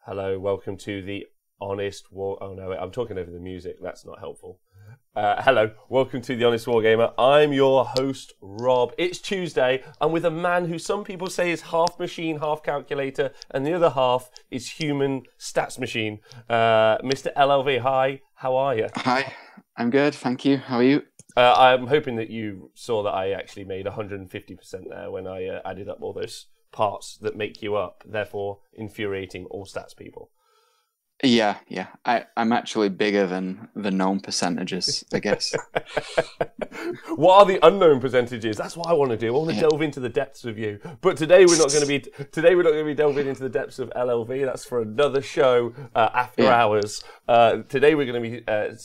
Hello, welcome to the Honest War... Oh no, wait, I'm talking over the music. That's not helpful. Hello, welcome to the Honest Wargamer. I'm your host, Rob. It's Tuesday. I'm with a man who some people say is half machine, half calculator, and the other half is human stats machine. Mr. LLV, hi, how are you? Hi, I'm good, thank you. How are you? I'm hoping that you saw that I actually made 150% there when I added up all those parts that make you up, therefore infuriating all stats people. Yeah. I'm actually bigger than the known percentages, I guess. What are the unknown percentages? That's what I want to do. I want to delve into the depths of you. But today we're not going to be delving into the depths of LLV. That's for another show after hours. Today we're going to be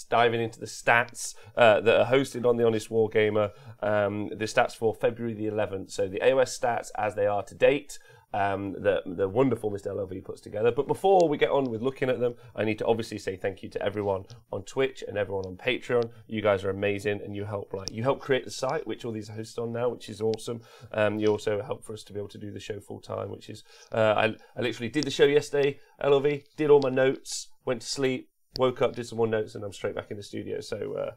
diving into the stats that are hosted on the Honest Wargamer. The stats for February the 11th. So the AOS stats as they are to date. The wonderful Mr. LLV puts together. But before we get on with looking at them, I need to obviously say thank you to everyone on Twitch and everyone on Patreon. You guys are amazing, and you help create the site, which all these are hosted on now, which is awesome. You also help for us to be able to do the show full time, which is I literally did the show yesterday. LLV did all my notes, went to sleep, woke up, did some more notes, and I'm straight back in the studio. So.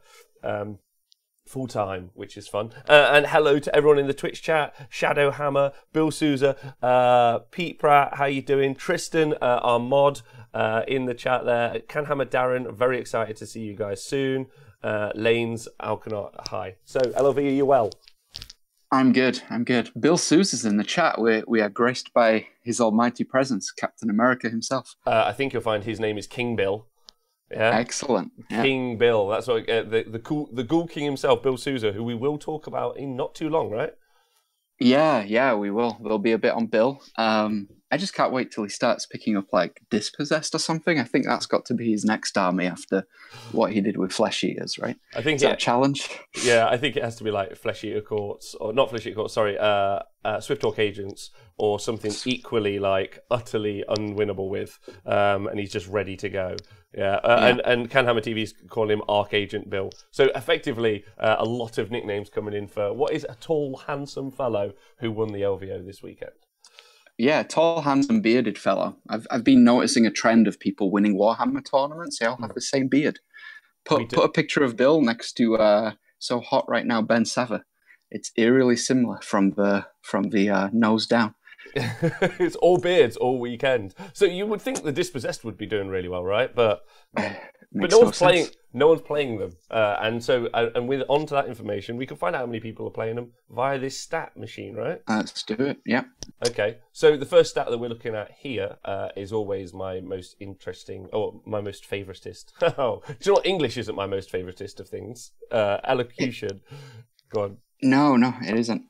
Full time, which is fun. And hello to everyone in the Twitch chat: Shadow Hammer, Bill Souza, Pete Pratt. How you doing? Tristan, our mod, in the chat there. Canhammer Darren. Very excited to see you guys soon. Lanes Alcanaut. Hi. So LLV, are you well? I'm good. Bill Sousa's in the chat. We are graced by his almighty presence, Captain America himself. I think you'll find his name is King Bill. Yeah, excellent. King Bill. That's what the Ghoul King himself, Bill Souza, who we will talk about in not too long, right? Yeah, we will. There'll be a bit on Bill. I just can't wait till he starts picking up like Dispossessed or something. I think that's got to be his next army after what he did with Flesh Eaters, right? I think is that a challenge? Yeah, I think it has to be like Flesh Eater Courts, or not Flesh Eater Courts. Sorry, Swift Talk Agents, or something equally like utterly unwinnable with, and he's just ready to go. Yeah, and Canhammer TV's calling him Archagent Bill. So effectively, a lot of nicknames coming in for what is a tall, handsome fellow who won the LVO this weekend. Yeah, tall, handsome, bearded fellow. I've been noticing a trend of people winning Warhammer tournaments. They all have the same beard. Put a picture of Bill next to so hot right now Ben Sava. It's eerily similar from the nose down. It's all beards all weekend. So you would think the Dispossessed would be doing really well, right? But no one's playing. No one's playing them, and with onto that information, we can find out how many people are playing them via this stat machine, right? Let's do it. Yeah. Okay. So the first stat that we're looking at here is always my most interesting, or my most favoritist. Oh, do you know what? English isn't my most favoritist of things. Elocution. Go on. No, it isn't.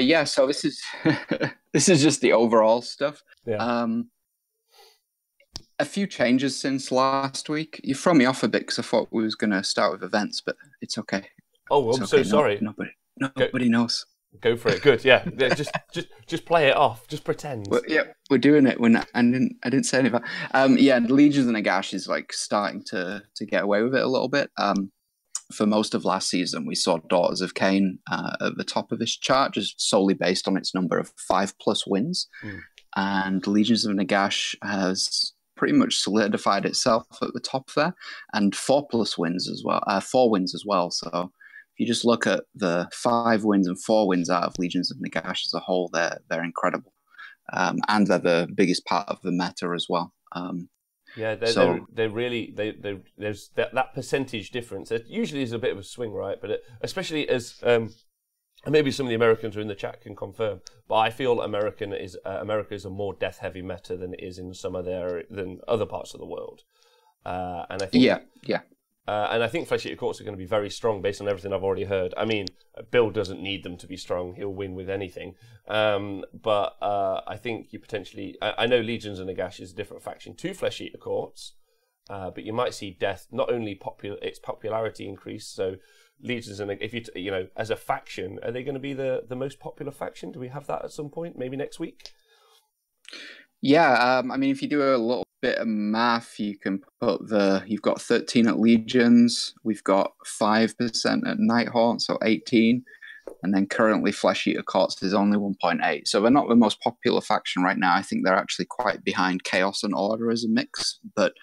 Yeah, so this is this is just the overall stuff. Yeah. A few changes since last week. You throw me off a bit because I thought we was going to start with events, but it's okay. Oh, I'm so sorry. Nobody knows. Go for it. Good. Yeah. Just play it off. Just pretend. Well, yeah, we're doing it. I didn't say anything. Yeah, Legions of Nagash is like starting to get away with it a little bit. For most of last season, we saw Daughters of Cain at the top of this chart, just solely based on its number of 5+ wins. And Legions of Nagash has pretty much solidified itself at the top there, and 4+ wins as well, 4 wins as well. So if you just look at the 5 wins and 4 wins out of Legions of Nagash as a whole, they're incredible, and they're the biggest part of the meta as well. Yeah, they really there's that percentage difference. There usually is a bit of a swing, right? But especially as and maybe some of the Americans who are in the chat can confirm, but I feel America is a more death-heavy meta than it is in some than other parts of the world. And I think and I think Flesh Eater Courts are going to be very strong based on everything I've already heard. I mean, Bill doesn't need them to be strong; he'll win with anything. But I think you potentially, I know Legions of Nagash is a different faction to Flesh Eater Courts, but you might see death not only its popularity increase. So Legions, and if you as a faction, are they going to be the most popular faction? Do we have that at some point? Maybe next week. Yeah, I mean, if you do a little bit of math, you can put you've got 13 at Legions, we've got 5% at Nighthaunt, so 18. And then currently Flesh Eater Courts is only 1.8. So they're not the most popular faction right now. I think they're actually quite behind Chaos and Order as a mix. But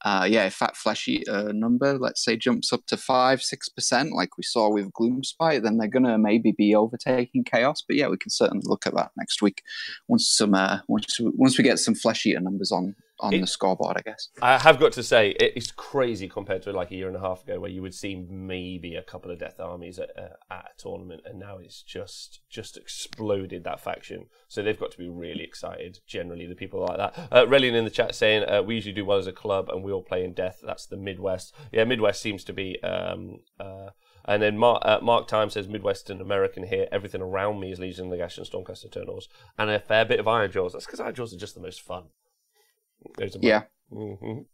yeah, if that Flesh Eater number, let's say, jumps up to 5-6%, like we saw with Gloomspite, then they're going to maybe be overtaking Chaos. But yeah, we can certainly look at that next week once we get some Flesh Eater numbers on the scoreboard, I guess. I have got to say, it's crazy compared to like a year and a half ago where you would see maybe a couple of Death Armies at a tournament, and now it's just exploded, that faction. So they've got to be really excited, generally, the people like that. Relian in the chat saying, we usually do well as a club and we all play in Death. That's the Midwest. Yeah, Midwest seems to be... and then Mark Time says, Midwestern American here. Everything around me is Legion, Nagash, and Stormcast Eternals. And a fair bit of Iron Jaws. That's because Iron Jaws are just the most fun. Yeah. Mm-hmm.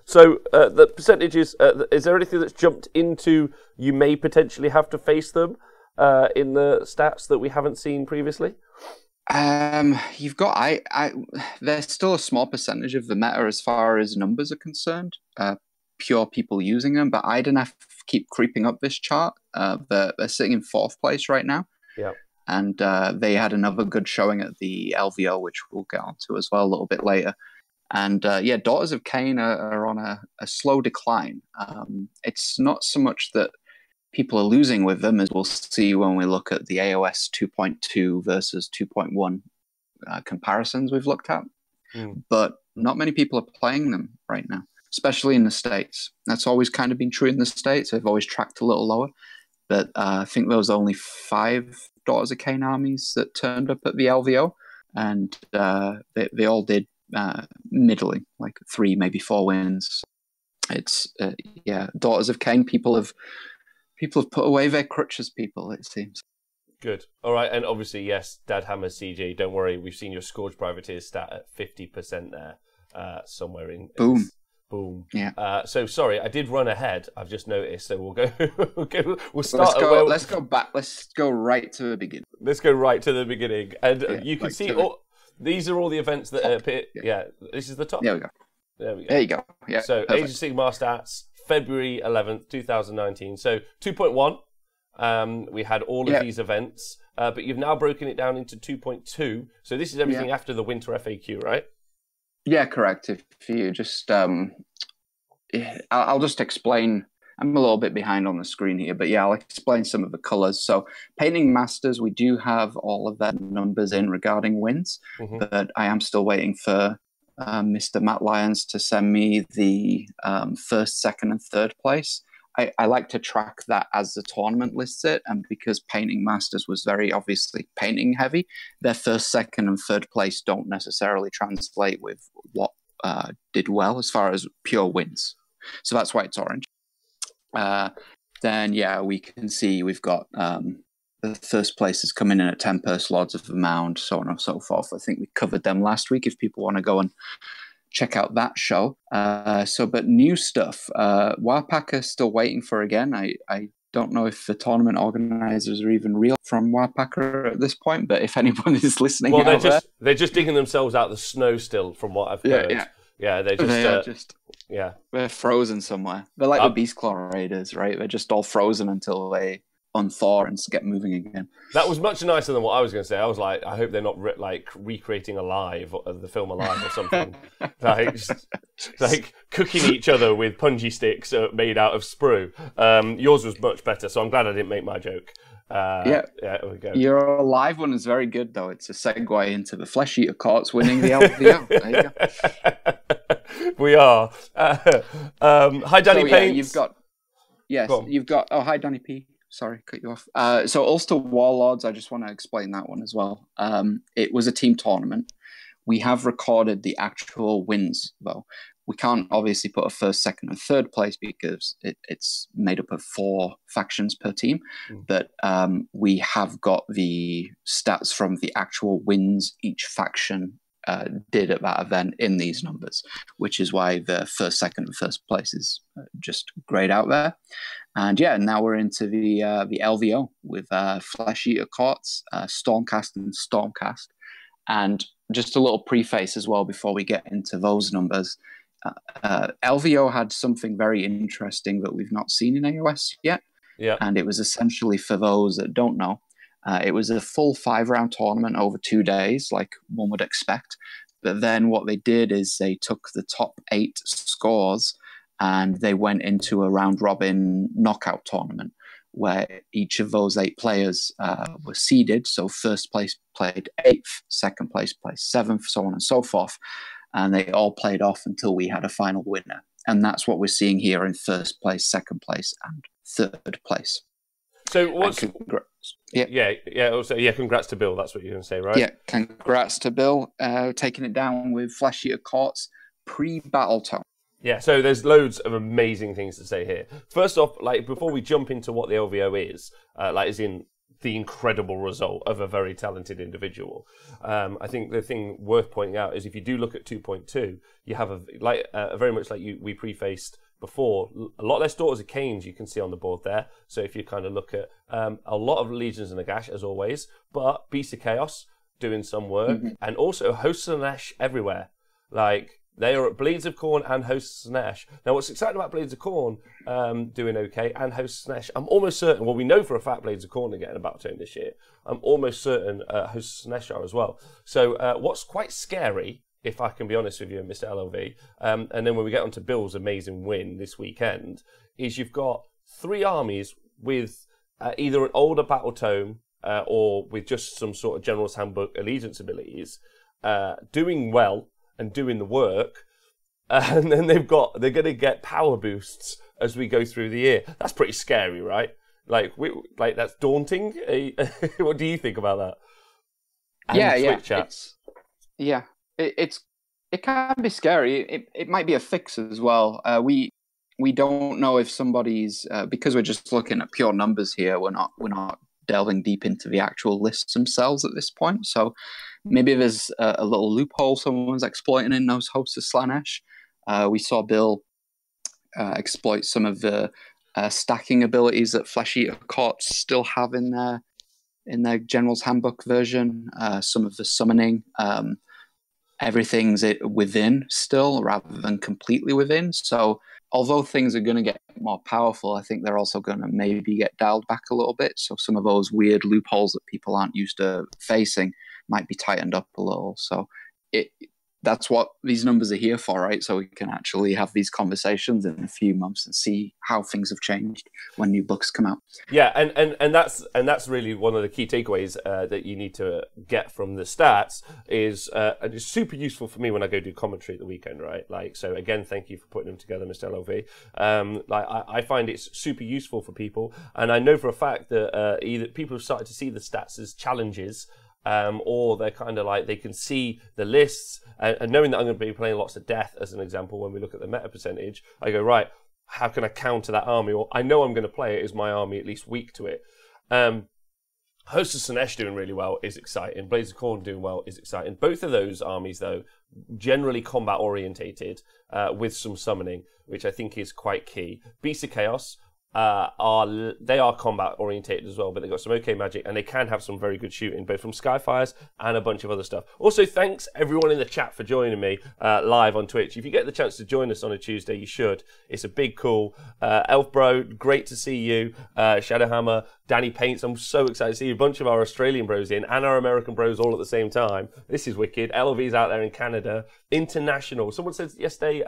So the percentages, is there anything that's jumped into you may potentially have to face them in the stats that we haven't seen previously? You've got there's still a small percentage of the meta as far as numbers are concerned, pure people using them, but IDNF keep creeping up this chart. They're sitting in 4th place right now. Yeah. And they had another good showing at the LVO, which we'll get onto as well a little bit later. And yeah, Daughters of Cain are on a slow decline. It's not so much that people are losing with them, as we'll see when we look at the AOS 2.2 versus 2.1 comparisons we've looked at. But not many people are playing them right now, especially in the States. That's always kind of been true in the States. They've always tracked a little lower. But I think there was only 5 Daughters of Cain armies that turned up at the LVO, and they all did middling, like 3, maybe 4 wins. It's yeah, Daughters of Cain. People have put away their crutches. People, it seems. Good. All right, and obviously, yes, Dadhammer CG. Don't worry, we've seen your Scourge Privateers stat at 50% there, somewhere in. Boom. Boom. Yeah. So sorry, I did run ahead. I've just noticed. So we'll go. We'll start. Let's go back. Let's go right to the beginning. Let's go right to the beginning, and you can see these are all the events that appear. Yeah, this is the top. There we go. There we go. There you go. Yeah. So Age of Sigmar stats, February 11th, 2019. So 2.1. We had all of these events, but you've now broken it down into 2.2. So this is everything after the winter FAQ, right? Yeah, correct. If you just, I'll just explain. I'm a little bit behind on the screen here, but yeah, I'll explain some of the colors. So Painting Masters, we do have all of their numbers in regarding wins, but I am still waiting for Mr. Matt Lyons to send me the 1st, 2nd, and 3rd place. I like to track that as the tournament lists it, and because Painting Masters was very obviously painting heavy, their 1st, 2nd, and 3rd place don't necessarily translate with what did well as far as pure wins. So that's why it's orange. Then, yeah, we can see we've got the 1st places coming in at 10 purse Lords of the Mound, so on and so forth. I think we covered them last week if people want to go and check out that show. But new stuff. Warpacker still waiting for again. I don't know if the tournament organizers are even real from Warpacker at this point, but if anyone is listening, well, they're just digging themselves out the snow still, from what I've heard. Yeah, they're frozen somewhere. They're like the Beastclaw Raiders, right? They're just all frozen until they unthaw and get moving again. That was much nicer than what I was going to say. I was like, I hope they're not recreating the film Alive or something. like cooking each other with punji sticks made out of sprue. Yours was much better, so I'm glad I didn't make my joke. There we go. Your live one is very good, though. It's a segue into the Flesh Eater Courts winning the LVO. There you go. We are. Hi, Danny Paints. You've got. Oh, hi, Danny P. Sorry, cut you off. So Ulster Warlords, I just want to explain that one as well. It was a team tournament. We have recorded the actual wins, though. We can't obviously put a 1st, 2nd, and 3rd place because it's made up of 4 factions per team. But we have got the stats from the actual wins each faction did at that event in these numbers, which is why the 1st, 2nd, and 1st place is just grayed out there. And yeah, now we're into the LVO with Flesh Eater Courts, Stormcast, and Stormcast. And just a little preface as well before we get into those numbers. LVO had something very interesting that we've not seen in AOS yet. Yeah. And it was essentially, for those that don't know, It was a full 5-round tournament over 2 days, like one would expect. But then what they did is they took the top 8 scores and they went into a round-robin knockout tournament where each of those 8 players were seeded. So first place played 8th, second place played 7th, so on and so forth. And they all played off until we had a final winner. And that's what we're seeing here in first place, second place, and third place. So what's... Congrats. Congrats to Bill. That's what you're going to say, right? Yeah, congrats to Bill. Taking it down with Flesh Eater Courts pre-battle tone. Yeah, so there's loads of amazing things to say here. First off, like before we jump into what the LVO is, as in the incredible result of a very talented individual, I think the thing worth pointing out is if you do look at 2.2, you have very much like we prefaced before, a lot less Daughters of Cain's you can see on the board there. So if you kind of look at a lot of Legions and Nagash as always, but Beast of Chaos doing some work, and also Hosts of Nesh everywhere. Like they are at Blades of Corn and Hosts of Nesh. Now what's exciting about Blades of Corn doing okay and Hosts of Nesh, I'm almost certain, well we know for a fact Blades of Corn are getting a battle tone this year. I'm almost certain Hosts of Nesh are as well. So what's quite scary, if I can be honest with you, Mr. LLV, and then when we get on to Bill's amazing win this weekend, is you've got 3 armies with either an older battle tome or with just some sort of General's Handbook allegiance abilities doing well and doing the work, and then they're going to get power boosts as we go through the year. That's pretty scary, right? Like that's daunting. What do you think about that? And It can be scary. It might be a fix as well. We don't know if somebody's because we're just looking at pure numbers here. We're not delving deep into the actual lists themselves at this point. So maybe there's a little loophole someone's exploiting in those Hosts of Slanesh. We saw Bill exploit some of the stacking abilities that Flesh Eater Courts still have in their General's Handbook version. Some of the summoning. Everything's within still rather than completely within. So although things are going to get more powerful, I think they're also going to maybe get dialed back a little bit. So some of those weird loopholes that people aren't used to facing might be tightened up a little. So that's what these numbers are here for, right? So we can actually have these conversations in a few months and see how things have changed when new books come out. Yeah, and that's really one of the key takeaways that you need to get from the stats is, and it's super useful for me when I go do commentary at the weekend, right? Like, so again, thank you for putting them together, Mr. LOV. I find it's super useful for people, and I know for a fact that either people have started to see the stats as challenges, or they're kind of like, they can see the lists, and knowing that I'm going to be playing lots of death, as an example, when we look at the meta percentage, I go, right, how can I counter that army? Or I know I'm going to play it, is my army at least weak to it? Hosts of Slanesh doing really well is exciting. Blades of Corn doing well is exciting. Both of those armies, though, generally combat orientated with some summoning, which I think is quite key. Beasts of Chaos are combat orientated as well, but they've got some okay magic and they can have some very good shooting, both from Skyfires and a bunch of other stuff. Also, thanks everyone in the chat for joining me live on Twitch. If you get the chance to join us on a Tuesday, you should. It's a big call. Elf Bro, great to see you. Shadowhammer, Danny Paints, I'm so excited to see a bunch of our Australian bros in and our American bros all at the same time. This is wicked. LV's out there in Canada. International. Someone said yesterday,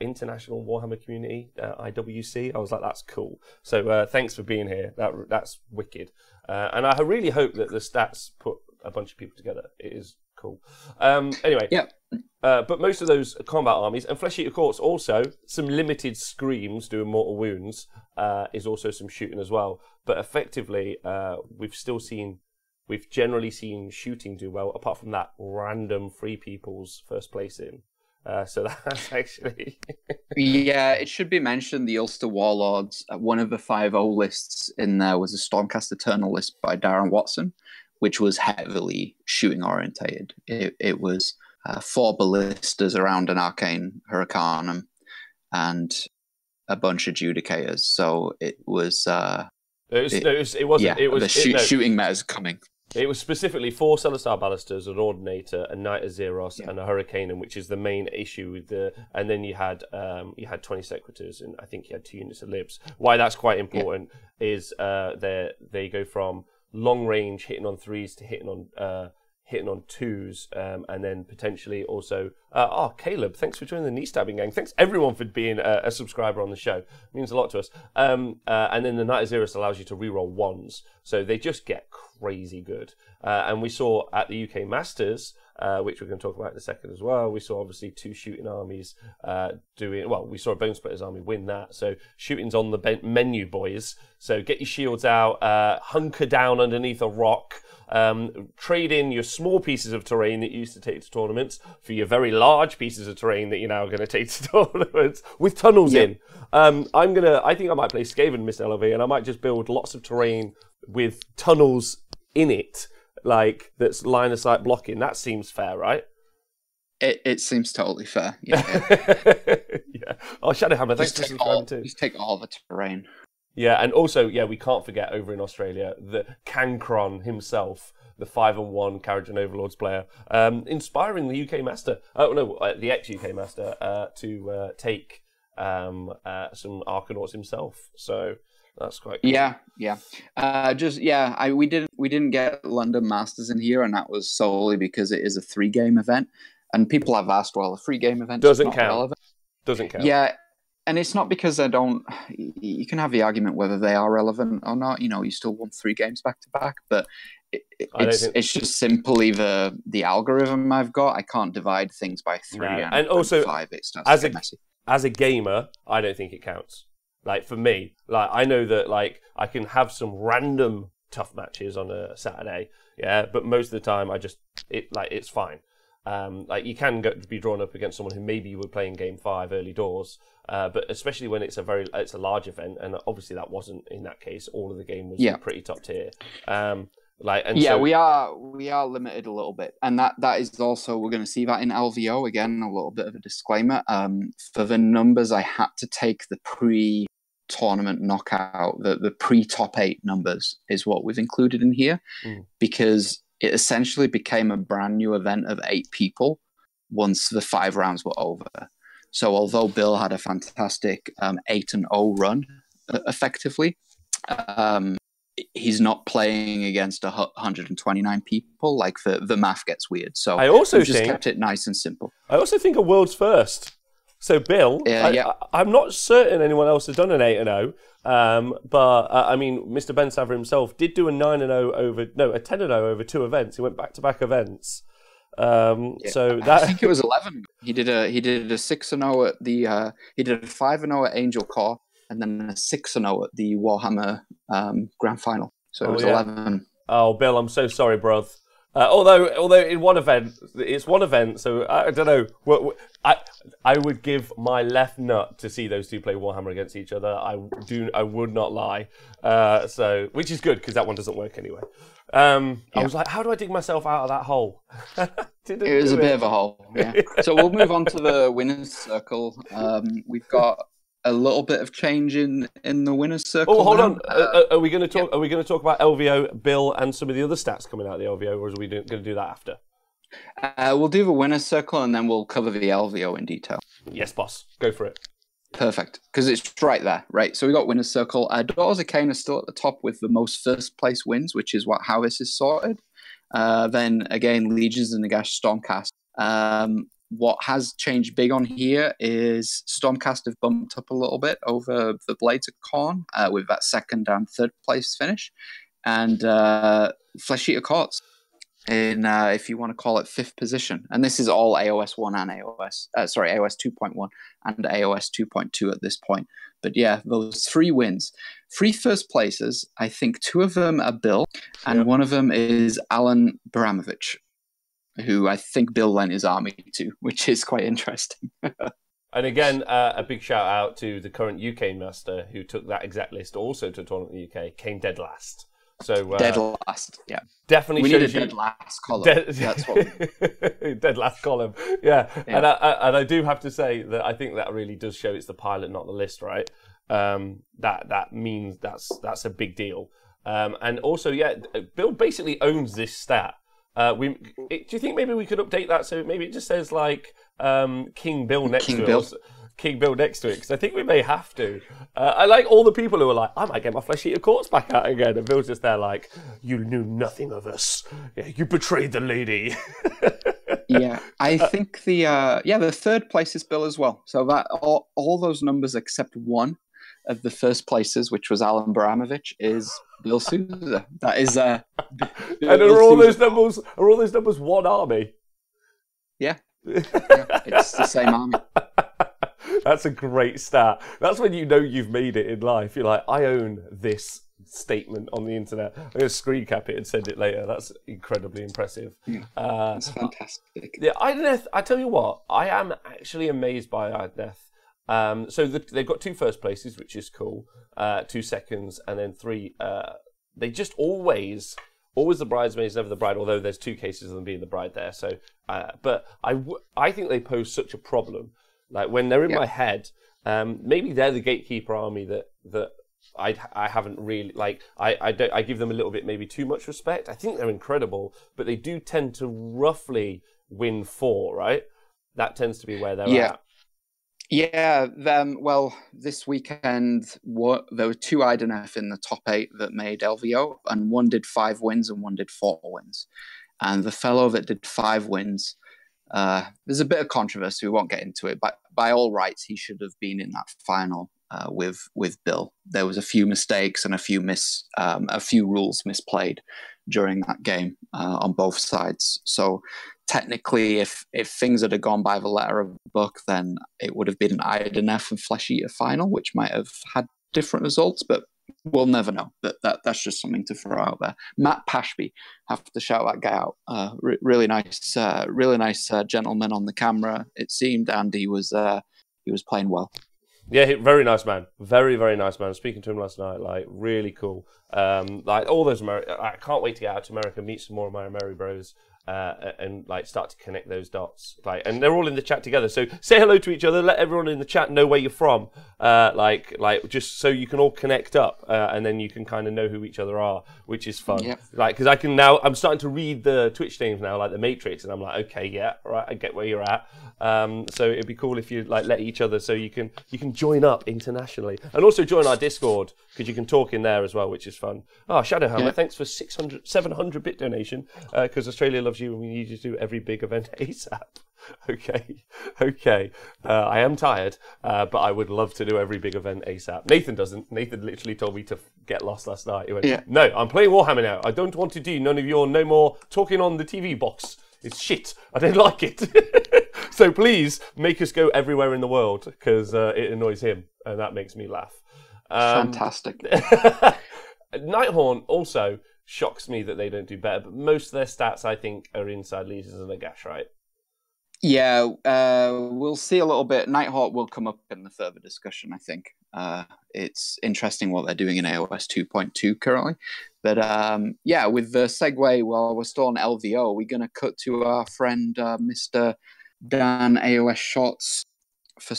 international Warhammer community, IWC. I was like, that's cool. So thanks for being here. That's wicked. And I really hope that the stats put a bunch of people together. It is cool. Anyway, yeah. But most of those combat armies, and Flesh Eater Courts also, some limited screams doing mortal wounds is also some shooting as well. But effectively, we've generally seen shooting do well, apart from that random free people's first place in. So that's actually... Yeah, it should be mentioned, the Ulster Warlords, one of the 5-0 lists in there was a Stormcast Eternal list by Darren Watson, which was heavily shooting orientated. It was 4 ballistas around an Arcane Hurricanum and a bunch of Judicators. So it was... It wasn't. shooting meta's coming. It was specifically 4 Celestar Ballisters, an Ordinator, a Knight of Zeros, and a Hurricaneum, which is the main issue with the. And then you had 20 Sequitors, and I think you had 2 units of Libs. Why that's quite important is they go from long range hitting on 3s to hitting on 2s, and then potentially also. Caleb, thanks for joining the knee stabbing gang. Thanks everyone for being a subscriber on the show. It means a lot to us. And then the Knight of Zeros allows you to reroll 1s, so they just get crazy good. And we saw at the UK Masters, which we're going to talk about in a second as well. We saw obviously 2 shooting armies doing well. We saw a Bone Splitters army win that. So shooting's on the menu, boys. So get your shields out, hunker down underneath a rock. Trade in your small pieces of terrain that you used to take to tournaments for your very large pieces of terrain that you're now going to take to tournaments with tunnels in. I think I might play Skaven, Mr. LV, and I might just build lots of terrain with tunnels in it, like that's line of sight blocking. That seems fair, right? It seems totally fair. Yeah. Yeah. Oh, Shadowhammer, thanks for subscribing too. Just take all the terrain. Yeah, and also, we can't forget over in Australia, the Cancron himself, the 5-1 Carriage and Overlords player, inspiring the UK Master, the ex-UK Master, to take some Arcanauts himself. So that's quite cool. Yeah. We didn't get London Masters in here, and that was solely because it is a 3-game event. And people have asked, well, a 3-game event doesn't count. Doesn't count. Yeah. And it's not because I don't. You can have the argument whether they are relevant or not. You still won 3 games back to back, but it's just simply the algorithm I've got. I can't divide things by 3 and also 5. It starts to get messy. As a gamer, I don't think it counts. Like for me, like I know that like I can have some random tough matches on a Saturday, but most of the time it's fine. Like you can be drawn up against someone who maybe you were playing game 5 early doors, but especially when it's a large event, and obviously that wasn't in that case. All of the game was pretty top tier. We are limited a little bit, and that is also, we're going to see that in LVO again. A little bit of a disclaimer. For the numbers, I had to take the pre-tournament knockout, the pre-top 8 numbers is what we've included in here, because it essentially became a brand new event of 8 people once the 5 rounds were over. So although Bill had a fantastic 8-0 run, effectively, he's not playing against 129 people. Like the math gets weird. So I also just kept it nice and simple. I also think a world's first. So Bill, I'm not certain anyone else has done an 8-0. But I mean, Mr. Ben Saver himself did do a 9-0 a 10-0 over 2 events. He went back-to-back events. So that I think it was 11. He did a 6-0 at the he did a 5-0 at Angel Core, and then a 6-0 at the Warhammer Grand Final. So it was 11. Oh, Bill, I'm so sorry, bruv. Although in one event, it's one event, so I don't know. I would give my left nut to see those 2 play Warhammer against each other. I would not lie. Which is good because that one doesn't work anyway. I was like, how do I dig myself out of that hole? It was a bit of a hole. Yeah. So we'll move on to the winners circle. We've got a little bit of change in the winners circle. Oh, hold on. Are we going to talk? Are we going to talk about LVO, Bill, and some of the other stats coming out of the LVO, or are we going to do that after? We'll do the winners circle, and then we'll cover the LVO in detail. Yes, boss. Go for it. Perfect, because it's right there, right? So we got winners circle. Daughters of Cain are still at the top with the most first place wins, which is how this is sorted. Then again, Legions and Nagash Stormcast. What has changed big on here is Stormcast have bumped up a little bit over the Blades of Corn with that 2nd and 3rd place finish, and Flesh Eater Courts in, if you want to call it, 5th position. And this is all AOS 1 and AOS 2.1 and AOS 2.2 at this point. But yeah, those 3 wins. 3 first places, I think 2 of them are Bill, and one of them is Alan Baramovich, who I think Bill lent his army to, which is quite interesting. And again, a big shout out to the current UK Master who took that exact list also to a tournament in the UK, came dead last. So dead last, yeah. Definitely we need a dead last column. That's what dead last column, yeah. And I do have to say that I think that really does show it's the pilot, not the list, right? That means that's a big deal. And also, yeah, Bill basically owns this stat. Do you think maybe we could update that so maybe it just says like King Bill next to it? King Bill next to it, because I think we may have to. I like all the people who are like, I might get my flesh eater quartz back out again, and Bill's just there like, you knew nothing of us. Yeah, you betrayed the lady. Yeah, I think the third place is Bill as well. So that all those numbers except one of the first places, which was Alan Baramovich, is Bill Sousa. That is and are all those numbers one army? Yeah. It's the same army. That's a great stat. That's when you know you've made it in life. You're like, I own this statement on the internet. I'm going to screen cap it and send it later. That's incredibly impressive. Yeah, that's fantastic. Yeah, Idoneth, I tell you what, I am actually amazed by Idoneth. So they've got 2 first places, which is cool, 2 seconds, and then 3. They just always the bridesmaids, never the bride, although there's 2 cases of them being the bride there. So, but I think they pose such a problem. Like when they're in my head, maybe they're the gatekeeper army that I haven't really like. I give them a little bit maybe too much respect. I think they're incredible, but they do tend to roughly win 4, right? That tends to be where they're at. Yeah, well, this weekend there were 2 Idoneth in the top 8 that made LVO, and one did 5 wins and one did 4 wins. And the fellow that did 5 wins, there's a bit of controversy. We won't get into it, but by all rights, he should have been in that final with Bill. There was a few mistakes and a few rules misplayed during that game on both sides. So technically, if things had gone by the letter of the book, then it would have been an Idoneth and Flesh Eater final, which might have had different results, but we'll never know. But that's just something to throw out there. Matt Pashby, have to shout that guy out. Really nice gentleman on the camera, it seemed, and he was playing well. Yeah, very nice man. Very, very nice man. Speaking to him last night, like, really cool. Like, all those I can't wait to get out to America, meet some more of my Ameri bros, and, like, start to connect those dots. Like, and they're all in the chat together. So say hello to each other. Let everyone in the chat know where you're from. Like, just so you can all connect up, and then you can kind of know who each other are, which is fun. Yep. Like, because I'm starting to read the Twitch names now, like the Matrix, and I'm like, okay, yeah, right, I get where you're at. So it'd be cool if you like let each other, so you can join up internationally, and also join our Discord because you can talk in there as well, which is fun. Oh, Shadowhammer, thanks for 700 bit donation because Australia loves you and we need you to do every big event ASAP. Okay. I am tired, but I would love to do every big event ASAP. Nathan doesn't. Nathan literally told me to get lost last night. He went, no, I'm playing Warhammer now. I don't want to do none of your no more talking on the TV box. It's shit. I don't like it. So please make us go everywhere in the world because it annoys him and that makes me laugh. Fantastic. Nighthorn also shocks me that they don't do better, but most of their stats I think are inside leaders and Nagash, right? Yeah, we'll see a little bit. Nighthawk will come up in the further discussion, I think. It's interesting what they're doing in AOS 2.2 currently. But yeah, with the segue, while we're still on LVO, we're going to cut to our friend Mr. Dan AOS Shots for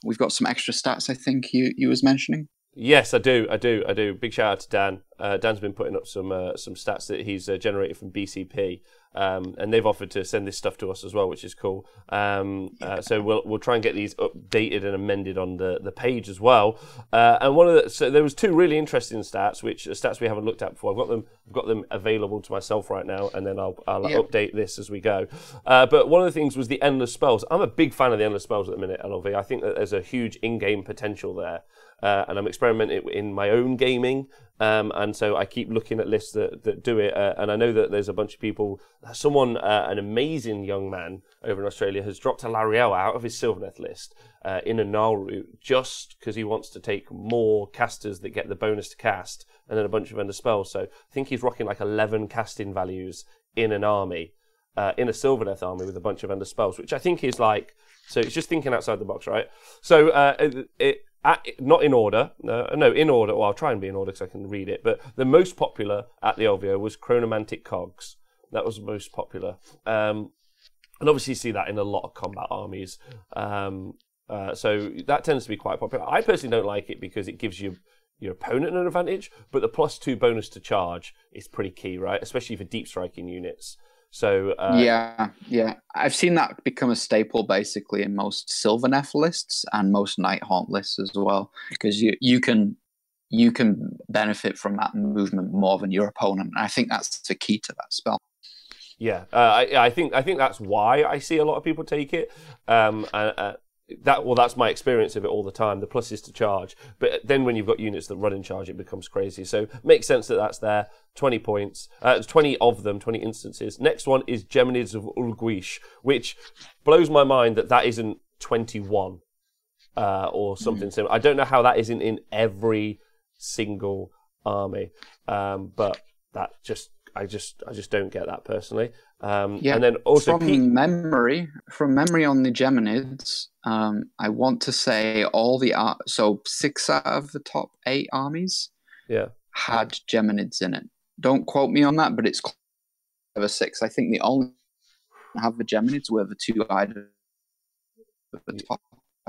we've got some extra stats I think you was mentioning. Yes, I do. Big shout out to Dan. Dan's been putting up some stats that he's generated from BCP, and they've offered to send this stuff to us as well, which is cool. So we'll try and get these updated and amended on the page as well. And so there was 2 really interesting stats, which are stats we haven't looked at before. I've got them available to myself right now, and then I'll update this as we go. But one of the things was the endless spells. I'm a big fan of the endless spells at the minute, LLV. I think that there's a huge in-game potential there. And I'm experimenting in my own gaming, and so I keep looking at lists that do it. And I know that there's a bunch of people. Someone, an amazing young man over in Australia, has dropped a Lariel out of his Sylvaneth list in a Null route just because he wants to take more casters that get the bonus to cast, and then a bunch of ender spells. So I think he's rocking like 11 casting values in an army, in a Sylvaneth army with a bunch of ender spells, which I think is like. So it's just thinking outside the box, right? So not in order. No, in order. Well, I'll try and be in order because I can read it. But the most popular at the LVO was Chronomantic Cogs. That was the most popular. And obviously you see that in a lot of combat armies. So that tends to be quite popular. I personally don't like it because it gives you your opponent an advantage, but the +2 bonus to charge is pretty key, right? Especially for deep striking units. So yeah, I've seen that become a staple basically in most Sylvaneth lists and most Nighthaunt lists as well, because you can benefit from that movement more than your opponent. And I think that's the key to that spell. Yeah, I think that's why I see a lot of people take it. That's my experience of it all the time. The plus is to charge, but then when you've got units that run in charge, it becomes crazy. So makes sense that that's there. 20 points, 20 of them, 20 instances. Next one is Geminids of Ulguish, which blows my mind that isn't 21 or something similar. I don't know how that isn't in every single army, but that I just don't get that personally. And then also from memory on the Geminids, I want to say so 6 out of the top 8 armies had Geminids in it. Don't quote me on that, but it's over 6. I think the only have the Geminids were the 2 either the top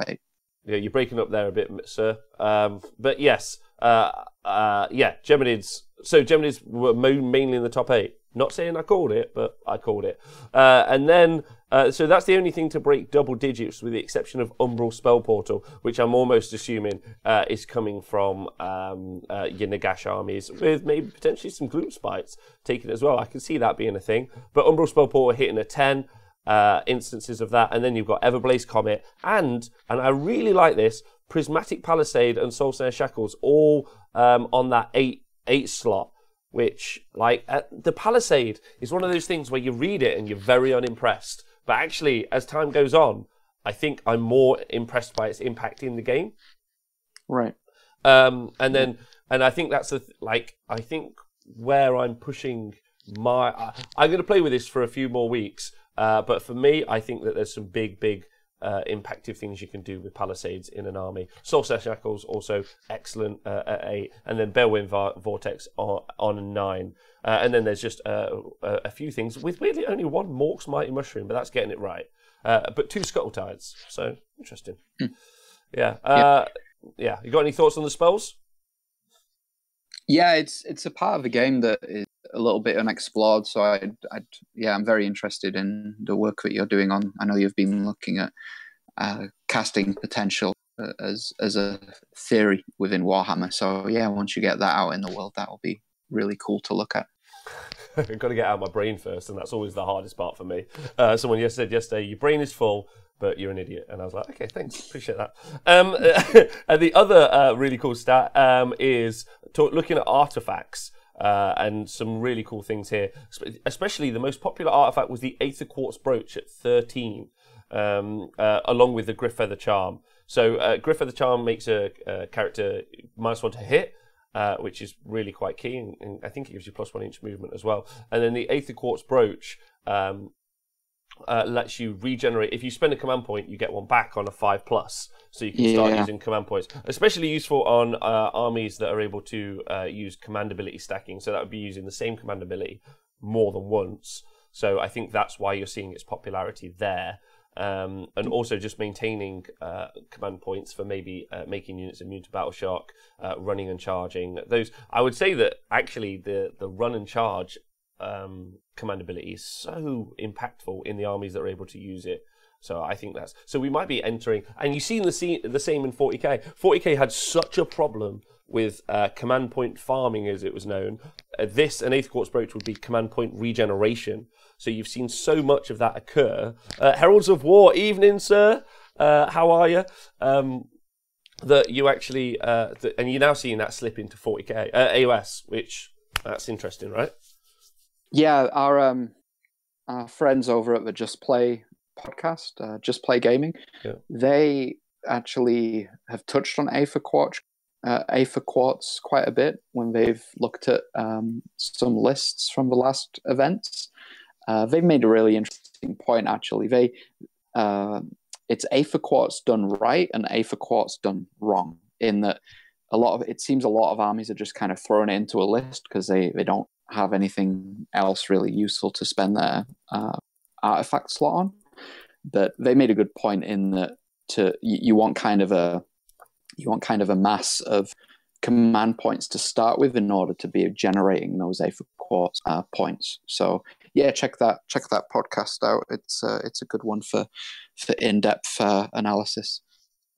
8. Yeah, you're breaking up there a bit, sir. But yes, Geminids. So Geminids were mainly in the top 8. Not saying I called it, but I called it. And then, so that's the only thing to break double digits, with the exception of Umbral Spell Portal, which I'm almost assuming is coming from your Nagash armies, with maybe potentially some Gloom Spites taken as well. I can see that being a thing. But Umbral Spell Portal hitting a 10. Instances of that, and then you've got Everblaze Comet, and I really like this, Prismatic Palisade and Soul Snare Shackles, all on that 8 slot, which, like, the Palisade is one of those things where you read it and you're very unimpressed, but actually, as time goes on, I think I'm more impressed by its impact in the game. Right. And I think that's I think where I'm pushing I'm going to play with this for a few more weeks. But for me, I think that there's some big impactive things you can do with Palisades in an army. Soul Snare Shackles also excellent at 8, and then Balewind Vortex on a 9. And then there's just a few things with weirdly only 1 Mork's Mighty Mushroom, but that's getting it right. But 2 Scuttle Tides, so interesting. Yeah. You got any thoughts on the spells? Yeah, it's a part of the game that is a little bit unexplored. So I'm very interested in the work that you're doing on. I know you've been looking at casting potential as a theory within Warhammer. So yeah, once you get that out in the world, that will be really cool to look at. I've got to get out of my brain first, and that's always the hardest part for me. Someone said yesterday, your brain is full, but you're an idiot. And I was like, okay, thanks, appreciate that. And the other really cool stat is looking at artifacts. And some really cool things here. Especially the most popular artifact was the Aether Quartz Brooch at 13, along with the Griffeather Charm. So Griffeather Charm makes a character -1 to hit, which is really quite key, and I think it gives you +1 inch movement as well. And then the Aether Quartz Brooch lets you regenerate. If you spend a command point, you get 1 back on a 5+. So you can start using command points. Especially useful on armies that are able to use command ability stacking. So that would be using the same command ability more than once. So I think that's why you're seeing its popularity there. And also just maintaining command points for maybe making units immune to battle shock, running and charging. Those, I would say that actually the run and charge command ability is so impactful in the armies that are able to use it. So I think so we might be entering, and you've seen the same in 40k. 40k had such a problem with command point farming, as it was known. This and Aether Quartz Brooch would be command point regeneration. So you've seen so much of that occur. Heralds of War, evening, sir. How are you? That you actually, and you're now seeing that slip into 40k AOS, which that's interesting, right? Yeah, our friends over at the Just Play podcast, Just Play Gaming, they actually have touched on Aether Quartz quite a bit when they've looked at some lists from the last events. They've made a really interesting point, actually. It's Aether Quartz done right and Aether Quartz done wrong, in that it seems a lot of armies are just kind of thrown into a list because they don't have anything else really useful to spend their artifact slot on. But they made a good point in that you want kind of a mass of command points to start with in order to be generating those A for quartz points. So yeah, check that podcast out. It's a good one for in-depth analysis.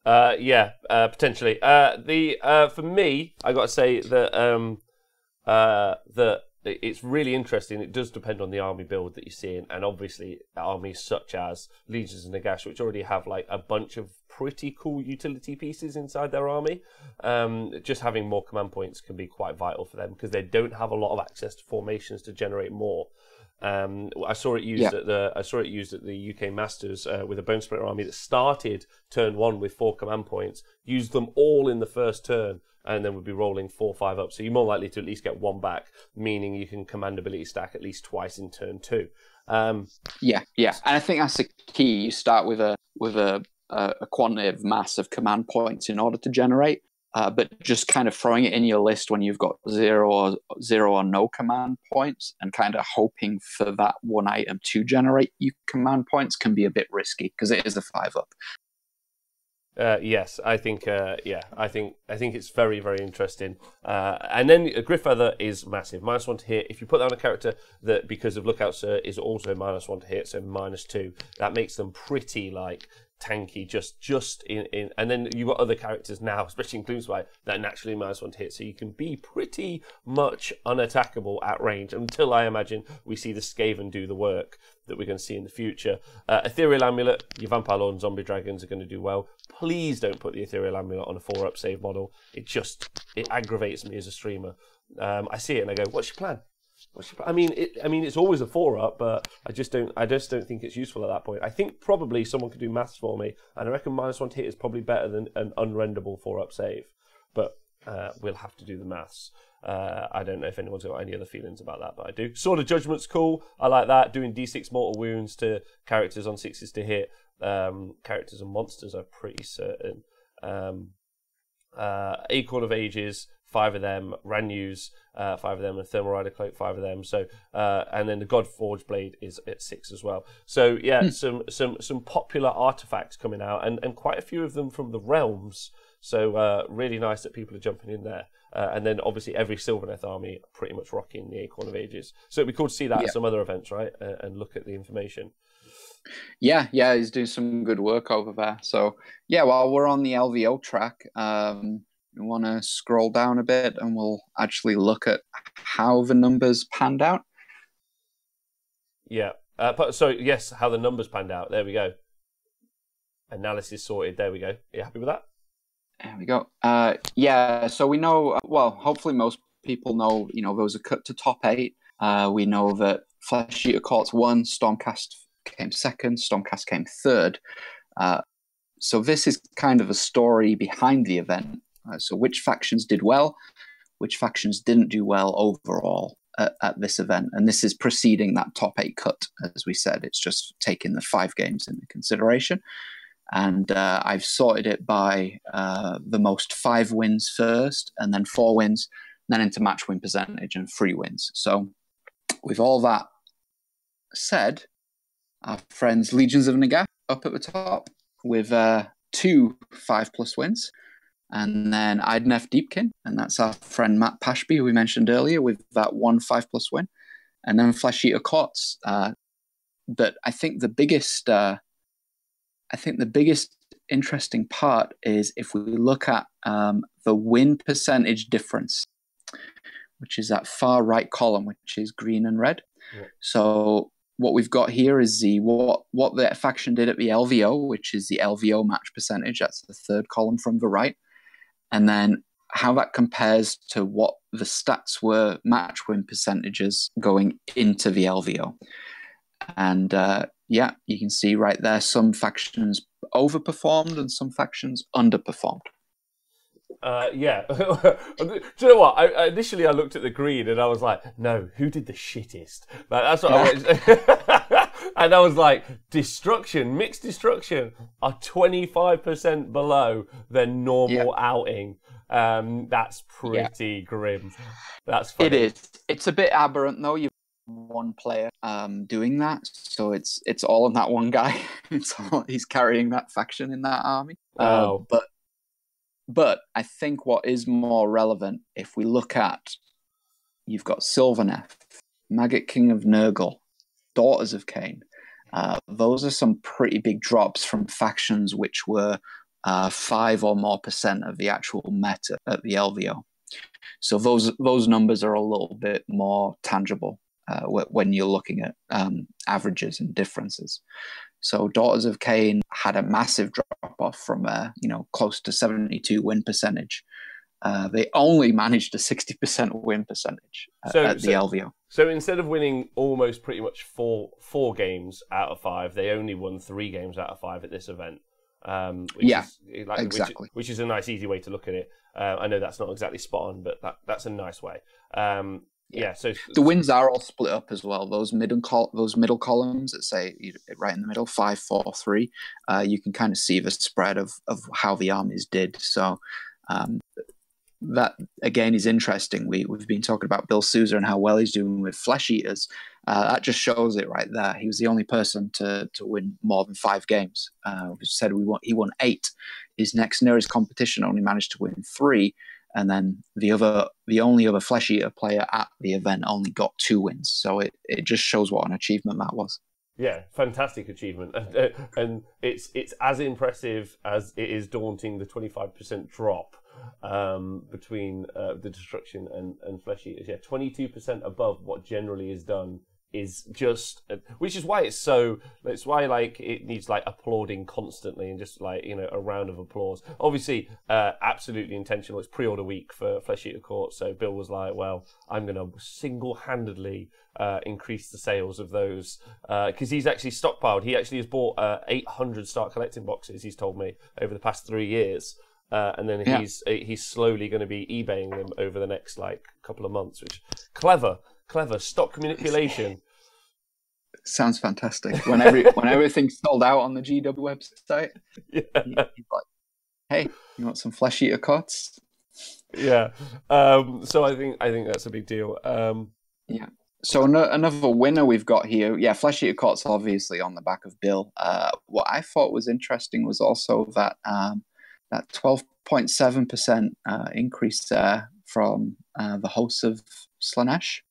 Potentially. For me, I got to say that that it's really interesting. It does depend on the army build that you're seeing, and obviously armies such as Legions of Nagash, which already have like a bunch of pretty cool utility pieces inside their army. Just having more command points can be quite vital for them because they don't have a lot of access to formations to generate more. I saw it used at the UK Masters with a Bone Splitter army that started turn 1 with 4 command points, used them all in the first turn, and then would be rolling 4 or 5 up. So you're more likely to at least get 1 back, meaning you can command ability stack at least twice in turn 2. And I think that's the key. You start with a quantitative mass of command points in order to generate. But just kind of throwing it in your list when you've got zero or no command points and kind of hoping for that one item to generate you command points can be a bit risky because it is a 5-up. Yes, I think it's very, very interesting. And then Griffeather is massive. -1 to hit. If you put that on a character that, because of Lookout Sir, is also -1 to hit, so -2, that makes them pretty like tanky just in and then you've got other characters now, especially in Gloomspite, that are naturally -1 to hit, so you can be pretty much unattackable at range until I imagine we see the Skaven do the work that we're going to see in the future. Ethereal Amulet, your Vampire Lord and Zombie Dragons are going to do well. Please don't put the Ethereal Amulet on a 4-up save model. It aggravates me as a streamer. I see it and I go, what's your plan? I mean, it's always a 4-up, but I just don't think it's useful at that point. I think probably someone could do maths for me, and I reckon -1 to hit is probably better than an unrenderable 4-up save. But we'll have to do the maths. I don't know if anyone's got any other feelings about that, but I do. Sword of Judgment's cool. I like that. Doing D6 mortal wounds to characters on 6s to hit. Characters and monsters are pretty certain. Acorn of Ages, 5 of them. Ranus, 5 of them. And Thermal Rider Cloak, 5 of them. So, and then the Godforged Blade is at 6 as well. So yeah, some popular artifacts coming out, and quite a few of them from the realms. So really nice that people are jumping in there. And then obviously every Sylvaneth army pretty much rocking the Acorn of Ages. So it'd be cool to see that at some other events, right? And look at the information. Yeah, he's doing some good work over there. So yeah, while we're on the LVO track, we want to scroll down a bit and we'll actually look at how the numbers panned out. Yeah. Yes, how the numbers panned out. There we go. Analysis sorted. There we go. Are you happy with that? There we go. Yeah, so we know, well, hopefully most people know, there was a cut to top 8. We know that Flesh Eater Courts won, Stormcast came 2nd, Stormcast came 3rd. So this is kind of a story behind the event. So which factions did well, which factions didn't do well overall at this event. And this is preceding that top 8 cut, as we said. It's just taking the 5 games into consideration. And I've sorted it by the most 5 wins first, and then 4 wins, then into match win percentage and 3 wins. So with all that said, our friends Legions of Nagash up at the top with 2 5+ wins. And then Idnef Deepkin, and that's our friend Matt Pashby, who we mentioned earlier, with that 1 5+ win. And then Flesh Eater Courts. But I think the biggest interesting part is if we look at the win percentage difference, which is that far right column, which is green and red. Yeah. So what we've got here is what the faction did at the LVO, which is the LVO match percentage. That's the 3rd column from the right. And then how that compares to what the stats were, match win percentages going into the LVO. And yeah, you can see right there, some factions overperformed and some factions underperformed. Yeah. Do you know what? Initially I looked at the green and I was like, no, who did the shittest? Like, that's what I went. And I was like, mixed destruction are 25% below their normal outing. That's pretty grim. That's funny. It is. It's a bit aberrant though. You've one player doing that, so it's all on that one guy. He's carrying that faction in that army. Wow. But But I think what is more relevant, if we look at, you've got Sylvaneth, Maggot King of Nurgle, Daughters of Cain. Those are some pretty big drops from factions which were 5 or more % of the actual meta at the LVO. So those numbers are a little bit more tangible when you're looking at averages and differences. So Daughters of Cain had a massive drop off from close to 72 win percentage. They only managed a 60% win percentage at the LVO. So instead of winning almost pretty much four games out of 5, they only won 3 games out of 5 at this event. Exactly. Which is a nice, easy way to look at it. I know that's not exactly spot on, but that's a nice way. So the wins are all split up as well. Those middle columns that say right in the middle 5, 4, 3. You can kind of see the spread of how the armies did. So that again is interesting. We've been talking about Bill Sousa and how well he's doing with Flesh Eaters. That just shows it right there. He was the only person to win more than 5 games. We said he won 8. His next nearest competition only managed to win 3. And then the only other Flesh Eater player at the event only got 2 wins. So it just shows what an achievement that was. Yeah, fantastic achievement, and it's as impressive as it is daunting. The 25% drop between the Destruction and Flesh Eaters. Yeah, 22% above what generally is done is just, which is why it's why like it needs like applauding constantly and just like, you know, a round of applause. Obviously, absolutely intentional. It's pre-order week for Flesh Eater Court, so Bill was like, well, I'm going to single-handedly increase the sales of those because he's actually stockpiled. He actually has bought 800 Start Collecting boxes, he's told me, over the past 3 years. And then he's slowly going to be eBaying them over the next like couple of months, which clever stock manipulation. Sounds fantastic. When everything's sold out on the GW website, he's like, "Hey, you want some Flesh Eater Cots?" Yeah. So I think that's a big deal. Yeah. So another winner we've got here, Flesh Eater Cots obviously on the back of Bill. What I thought was interesting was also that that 12.7% increase there from the hosts of Slanesh.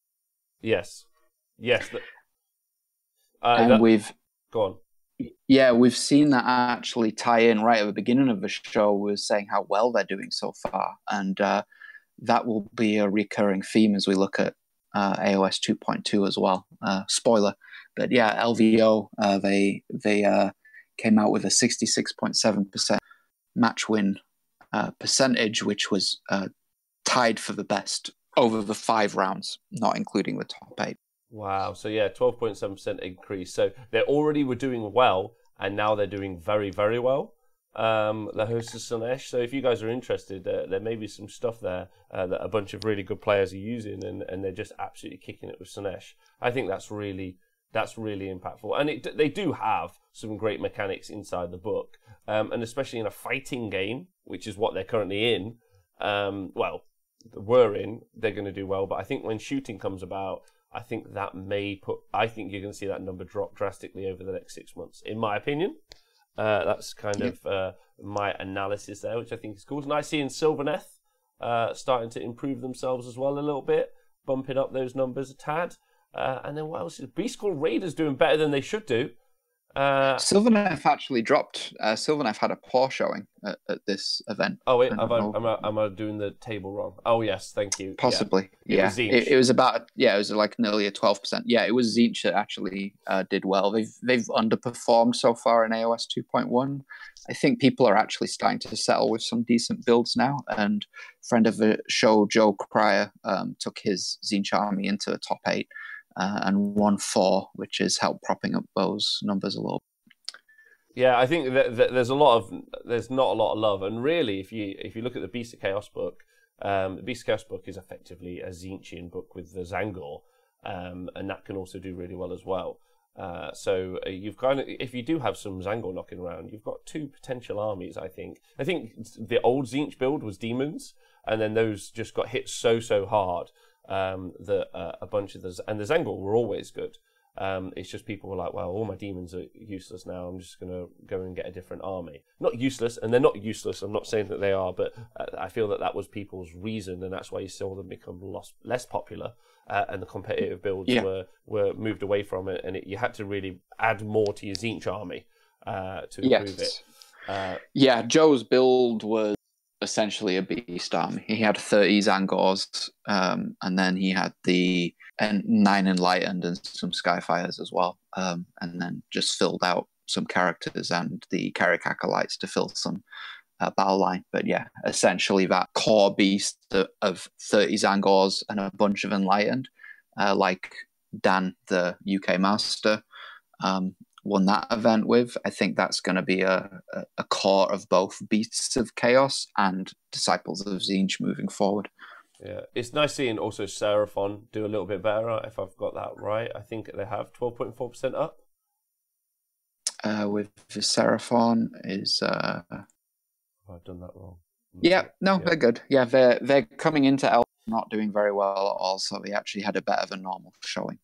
Yes. And we've go on. We've seen that actually tie in right at the beginning of the show. We were saying how well they're doing so far, and that will be a recurring theme as we look at AOS 2.2 as well. Spoiler, but LVO they came out with a 66.7% match win percentage, which was tied for the best over the 5 rounds, not including the top 8. Wow. So 12.7% increase. So they already were doing well, and now they're doing very, very well. The hosts of Slanesh. So if you guys are interested, there may be some stuff there that a bunch of really good players are using, and they're just absolutely kicking it with Slanesh. I think that's really impactful, and they do have some great mechanics inside the book, and especially in a fighting game, which is what they're currently in. They're going to do well, but I think when shooting comes about, I think you're going to see that number drop drastically over the next 6 months, in my opinion. That's kind of my analysis there, which I think is cool. It's nice seeing Sylvaneth starting to improve themselves as well a little bit, bumping up those numbers a tad. And then what else? Beast Called Raiders doing better than they should do. Sylvaneth actually dropped. Sylvaneth had a poor showing at this event. Oh wait, am I doing the table wrong? Oh yes, thank you. Possibly, yeah. It was about it was like nearly a 12%. Yeah, it was Tzeentch that actually did well. They've underperformed so far in AOS 2.1. I think people are actually starting to settle with some decent builds now. And friend of the show, Joe Cryer, took his Tzeentch army into the top 8. And won 4, which has helped propping up those numbers a little. Yeah, I think that there's not a lot of love, and really, if you look at the Beast of Chaos book, the Beast of Chaos book is effectively a Tzeentchian book with the Zangor, and that can also do really well as well. So you've if you do have some Zangor knocking around, you've got 2 potential armies. I think the old Tzeentch build was demons, and then those just got hit so hard. That a bunch of and the Zangor were always good. It's just people were like, well, all my demons are useless now. I'm just going to go and get a different army. Not useless, and they're not useless. I'm not saying that they are, but I feel that was people's reason, and that's why you saw them become less popular, and the competitive builds were moved away from it, and you had to really add more to your Tzeentch army to improve it. Joe's build was essentially a beast army. He had 30 Zangors, and then he had the 9 Enlightened and some Skyfires as well, and then just filled out some characters and the Carrick Acolytes to fill some battle line. But yeah, essentially that core beast of 30 Zangors and a bunch of Enlightened, like Dan, the UK Master, won that event with. I think that's going to be a core of both Beasts of Chaos and Disciples of Tzeentch moving forward. Yeah, it's nice seeing also Seraphon do a little bit better, if I've got that right. I think they have 12.4% up. With Seraphon is... I've done that wrong. They're good. Yeah, they're coming into L not doing very well at all, so they actually had a better than normal showing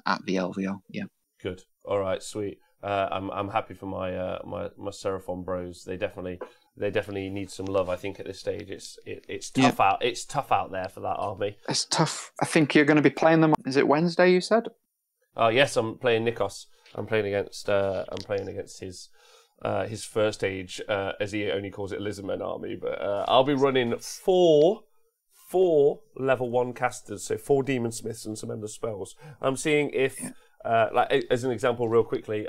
at the LVO. Yeah. Good. All right, sweet. I'm happy for my my Seraphon bros. They definitely need some love. I think at this stage, it's tough out. It's tough out there for that army. It's tough. I think you're going to be playing them. Is it Wednesday? You said. Yes, I'm playing Nikos. I'm playing against his first stage, as he only calls it, Lizardmen army. But I'll be running four level 1 casters, so 4 demon smiths and some endless spells. I'm seeing if. Like as an example, real quickly,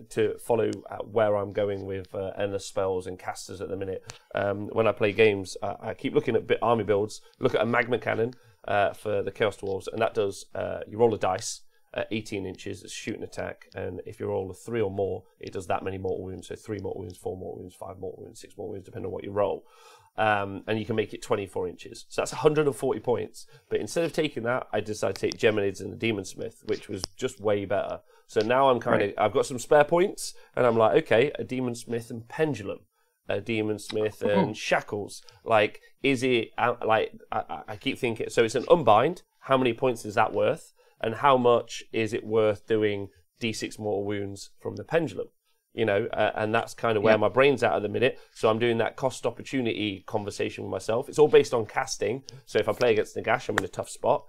to follow where I'm going with endless spells and casters at the minute. When I play games, I keep looking at army builds. Look at a magma cannon for the Chaos Dwarves, and that does you roll a dice at 18 inches, it's shoot and attack, and if you roll a 3 or more, it does that many mortal wounds. So 3 mortal wounds, 4 mortal wounds, 5 mortal wounds, 6 mortal wounds, depending on what you roll. And you can make it 24 inches. So that's 140 points. But instead of taking that, I decided to take Geminids and the Demon Smith, which was just way better. So now I'm I've got some spare points, and I'm like, okay, a Demon Smith and Pendulum, a Demon Smith and Shackles. Like, is it, I keep thinking, so it's an unbind. How many points is that worth? And how much is it worth doing D6 mortal wounds from the Pendulum? You know, and that's kind of where my brain's at the minute. So I'm doing that cost opportunity conversation with myself. It's all based on casting. So if I play against Nagash, I'm in a tough spot.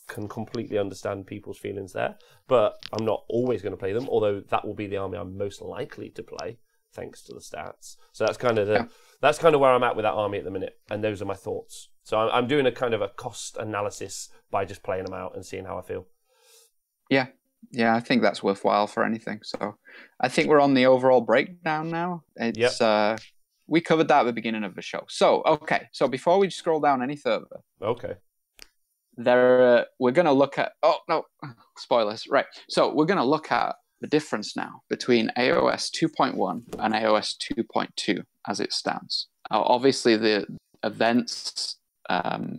Can completely understand people's feelings there. But I'm not always going to play them, although that will be the army I'm most likely to play, thanks to the stats. So that's kind of that's kind of where I'm at with that army at the minute. And those are my thoughts. So I'm doing a kind of a cost analysis by just playing them out and seeing how I feel. Yeah. Yeah, I think that's worthwhile for anything. So I think we're on the overall breakdown now. It's we covered that at the beginning of the show. So, okay. So before we scroll down any further. Okay. We're going to look at... Oh, no. Spoilers. Right. So we're going to look at the difference now between AOS 2.1 and AOS 2.2 as it stands. Obviously, the events...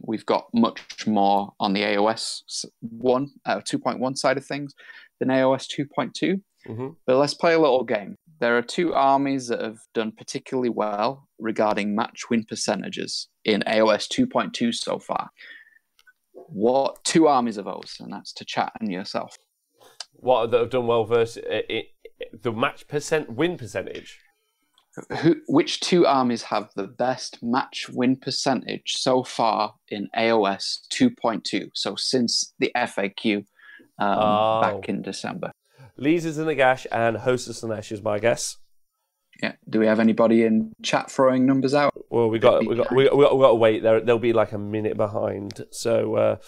we've got much more on the AOS 2.1 side of things than AOS 2.2. Mm-hmm. But let's play a little game. There are 2 armies that have done particularly well regarding match win percentages in AOS 2.2 so far. What 2 armies are those? And that's to chat and yourself. What that have done well versus the win percentage? Which 2 armies have the best match win percentage so far in AOS 2.2? So since the FAQ back in December. Leazes and Nagash and Hostess and Ash is my guess. Yeah. Do we have anybody in chat throwing numbers out? Well, we got to wait. They'll be like a minute behind. So.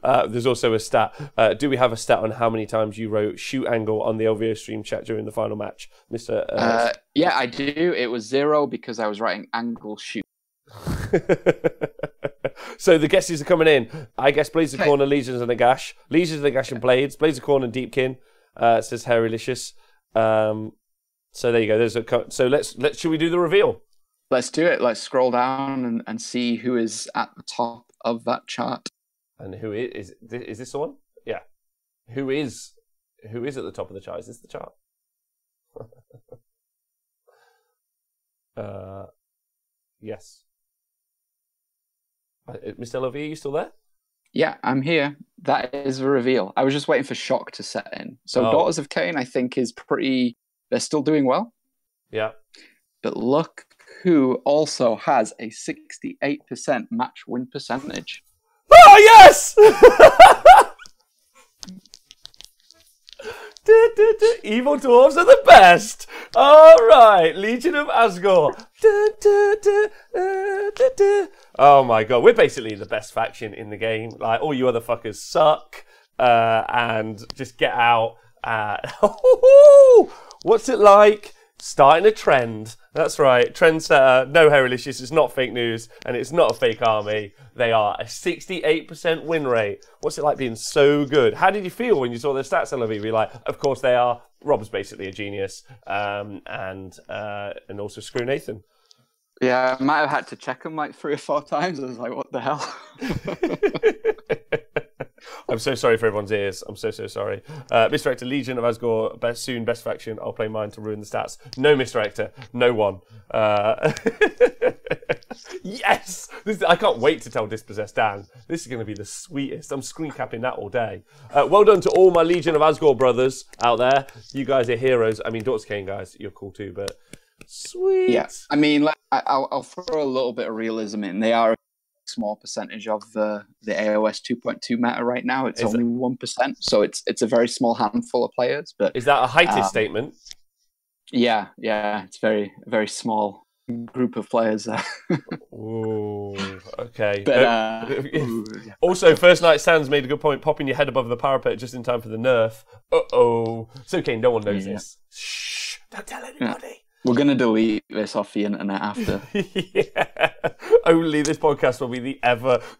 There's also a stat. Do we have a stat on how many times you wrote shoot angle on the LVO stream chat during the final match, Mr. Yeah, I do. It was 0 because I was writing angle shoot. So the guesses are coming in. I guess Blades of Corn and Legions and Nagash. Legions and Nagash and Blades. Blades of Corn and Deepkin. Says Harrylicious. So there you go. So let's should we do the reveal? Let's do it. Let's scroll down and see who is at the top of that chart. And who is this the one? Yeah. Who is at the top of the chart? Is this the chart? Yes. Mr. LV, are you still there? Yeah, I'm here. That is a reveal. I was just waiting for shock to set in. So Oh, Daughters of Cain, I think, is pretty. They're still doing well, yeah. but look who also has a 68% match win percentage. Oh, yes! Evil dwarves are the best. All right, Legion of Asgore. Oh my god, we're basically the best faction in the game. Like, all you other fuckers suck, and just get out. What's it like? Starting a trend. That's right, trendsetter. No, Heralicious, it's not fake news, and it's not a fake army. They are a 68% win rate. What's it like being so good? How did you feel when you saw their stats, LV? Were you like, of course they are. Rob's basically a genius, and also screw Nathan. Yeah, I might have had to check them like 3 or 4 times. I was like, what the hell? I'm so sorry for everyone's ears. I'm so sorry. Misdirector, Legion of Asgore, best faction. I'll play mine to ruin the stats. No misdirector, no one. Yes! I can't wait to tell Dispossessed Dan. This is going to be the sweetest. I'm screen capping that all day. Well done to all my Legion of Asgore brothers out there. You guys are heroes. I mean, Daughters of Cain guys, you're cool too, but sweet. Yeah, I mean, I'll throw a little bit of realism in. They are a small percentage of the AOS 2.2 meta right now. It's only 1%, so it's a very small handful of players. But is that a heighted statement? Yeah, it's very small group of players there. Ooh, okay. But also, First Night Sands made a good point, popping your head above the parapet just in time for the nerf. Uh-oh. It's okay, no one knows this. Shh, don't tell anybody. Yeah. We're going to delete this off the internet after. Yeah. Only this podcast will be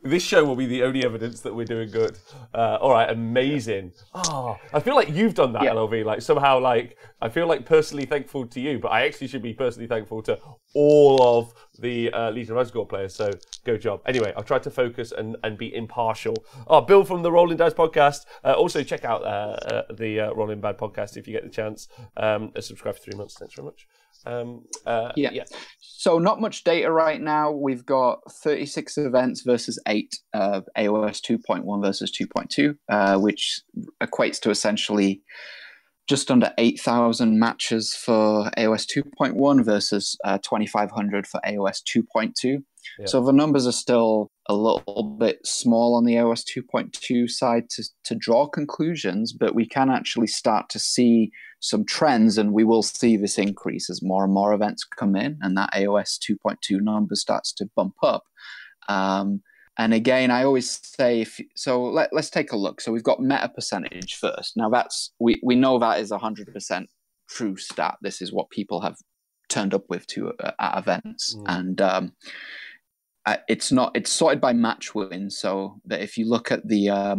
this show will be the only evidence that we're doing good. All right, amazing. Oh, I feel like you've done that, LLV. Like, somehow, like, I feel like personally thankful to you, but I actually should be personally thankful to all of the Legion of Asgore players, so go job. Anyway, I'll try to focus and be impartial. Oh, Bill from the Rolling Dice podcast. Also, check out the Rolling Bad podcast if you get the chance. Subscribe for 3 months. Thanks very much. Yeah. So not much data right now. We've got 36 events versus 8 of AOS 2.1 versus 2.2, which equates to essentially just under 8,000 matches for AOS 2.1 versus 2,500 for AOS 2.2. Yeah. So the numbers are still a little bit small on the AOS 2.2 side to draw conclusions, but we can actually start to see some trends, and we will see this increase as more and more events come in, and that AOS 2.2 number starts to bump up. And again, I always say, let's take a look. So we've got meta percentage first. Now we know that is 100% true stat. This is what people have turned up with at events, and it's sorted by match win. So that if you look at the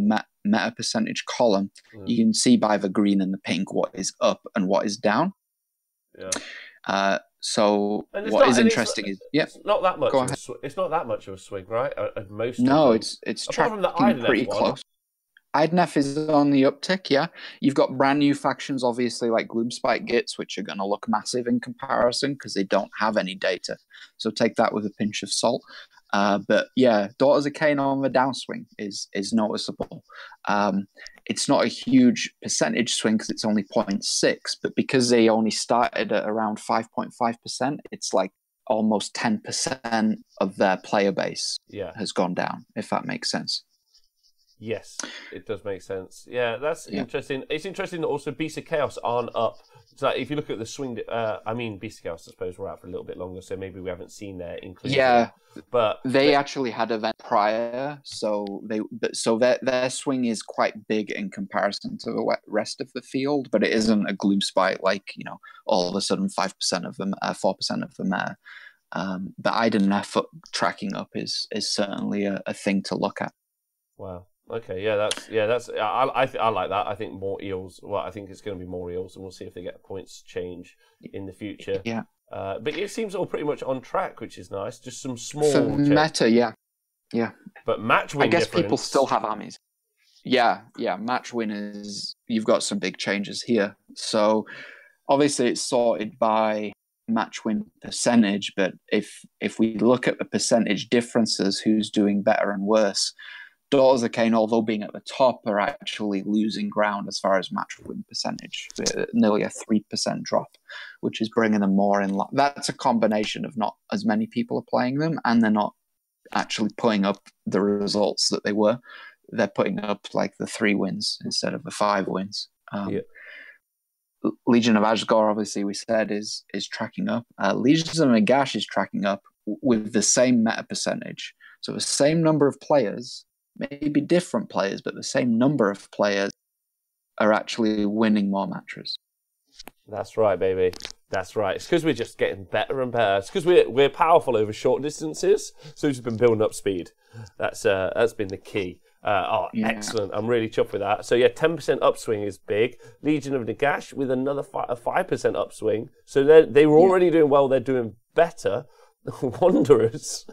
meta percentage column, you can see by the green and the pink what is up and what is down. Yeah. So what is interesting is it's not that much. It's not that much of a swing, right? Most it's tracking pretty close. Idnef is on the uptick, yeah. You've got brand new factions, obviously, like Gloomspite Gits, which are going to look massive in comparison because they don't have any data. So take that with a pinch of salt. But yeah, Daughters of Cain on the downswing is noticeable. It's not a huge percentage swing because it's only 0.6, but because they only started at around 5.5%, it's like almost 10% of their player base has gone down, if that makes sense. Yes, it does make sense. Yeah, that's interesting. It's interesting that also Beasts of Chaos aren't up. So if you look at the swing, Beasts of Chaos, I suppose we're out for a little bit longer, so maybe we haven't seen their inclusion. Yeah, but they actually had an event prior, so their swing is quite big in comparison to the rest of the field, but it isn't a Gloomspite like all of a sudden 5% of them, 4% of them are. But Idnef tracking up is certainly a thing to look at. Wow. Okay, that's I like that. I think more eels. Well, I think it's going to be more eels, and we'll see if they get points change in the future. Yeah, but it seems all pretty much on track, which is nice. Just some small for meta, yeah. But match win, I guess people still have armies. Yeah. Match winners, you've got some big changes here. So obviously, it's sorted by match win percentage. But if we look at the percentage differences, who's doing better and worse? Daughters of Cain, although being at the top, are actually losing ground as far as match win percentage, nearly a 3% drop, which is bringing them more in line. That's a combination of not as many people are playing them, and they're not actually putting up the results that they were. They're putting up like the 3 wins instead of the 5 wins. Legion of Asgore, obviously, we said is tracking up. Legions of Nagash is tracking up with the same meta percentage. So the same number of players, maybe different players, but the same number of players are actually winning more matches. That's right, baby. That's right. It's because we're just getting better and better. It's because we're powerful over short distances, so we've just been building up speed. That's been the key. Excellent. I'm really chuffed with that. So, 10% upswing is big. Legion of Nagash with another 5% upswing. So they were already doing well. They're doing better. Wanderers.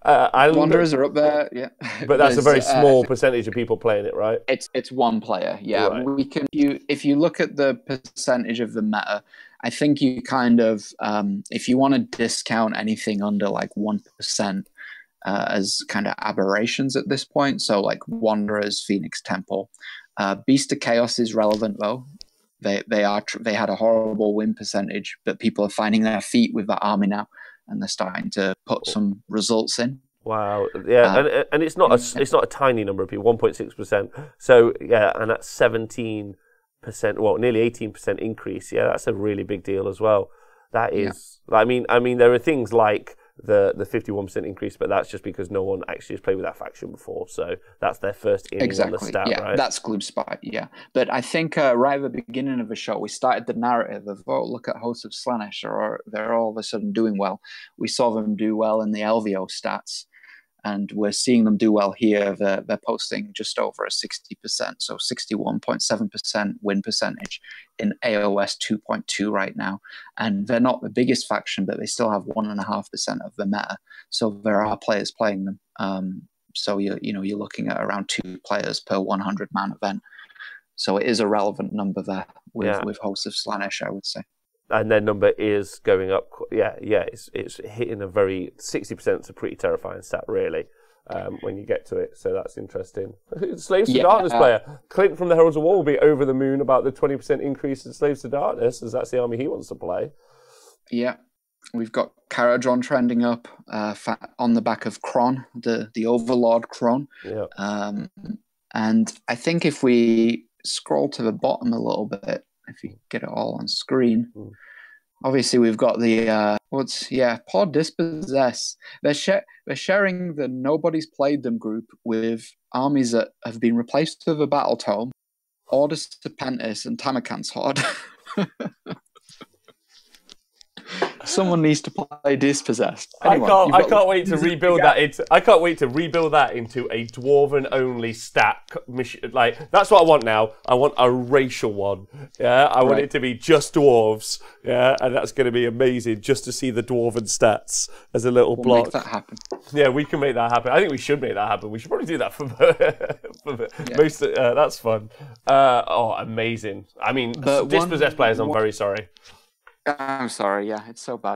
Wanderers are up there, yeah. But that's a very small percentage of people playing it, right? It's one player, yeah. Right. If you look at the percentage of the meta, I think you kind of, if you want to discount anything under like 1%, as kind of aberrations at this point. So like Wanderers, Phoenix Temple, Beast of Chaos is relevant though. They had a horrible win percentage, but people are finding their feet with that army now, and they're starting to put some results in. Wow, yeah, and it's not a tiny number of people, 1.6%. So and that's 17%, well, nearly 18% increase. Yeah, that's a really big deal as well. That is, I mean, there are things like the 51% increase, but that's just because no one actually has played with that faction before. So that's their first inning on the stat, right? That's Gloomspite, yeah. But I think right at the beginning of the show, we started the narrative of, look at Hosts of Slaanesh, or they're all of a sudden doing well. We saw them do well in the LVO stats, and we're seeing them do well here. They're posting just over a 60%, so 61.7% win percentage in AOS 2.2 right now. And they're not the biggest faction, but they still have 1.5% of the meta. So there are players playing them. So you're looking at around 2 players per 100-man event. So it is a relevant number there with Hosts of Slaanesh, I would say. And their number is going up. It's hitting a very 60%. Is a pretty terrifying stat, really, when you get to it. So that's interesting. Slaves to Darkness player Clint from the Heralds of War will be over the moon about the 20% increase in Slaves to Darkness, as that's the army he wants to play. Yeah, we've got Caradron trending up on the back of Kron, the Overlord Kron. Yeah. And I think if we scroll to the bottom a little bit, if you get it all on screen, obviously we've got the Pod Dispossess. They're sharing the Nobody's Played Them group with armies that have been replaced with a Battle Tome, Orders to Pentis, and Tamakant's Horde. Someone needs to play Dispossessed. Anyway, I can't wait to rebuild that into. I can't wait to rebuild that into a dwarven only stat. Like that's what I want now. I want a racial one. Yeah, I want it to be just dwarves. Yeah, and that's going to be amazing just to see the dwarven stats as a little block. Make that happen. Yeah, we can make that happen. I think we should make that happen. We should probably do that for most. That's fun. Amazing. I mean, Dispossessed players. I'm very sorry. I'm sorry, yeah, it's so bad.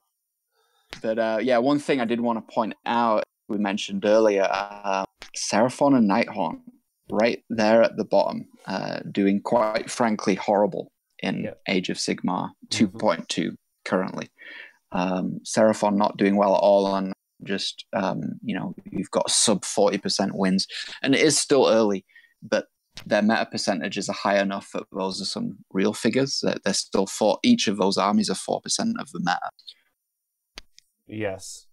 But one thing I did want to point out, we mentioned earlier, Seraphon and Nighthaunt, right there at the bottom, doing quite frankly horrible in Age of Sigmar 2.2 currently. Seraphon not doing well at all, and just, you've got sub 40% wins. And it is still early, but their meta percentages are high enough that those are some real figures. That they're still each of those armies are 4% of the meta. Yes,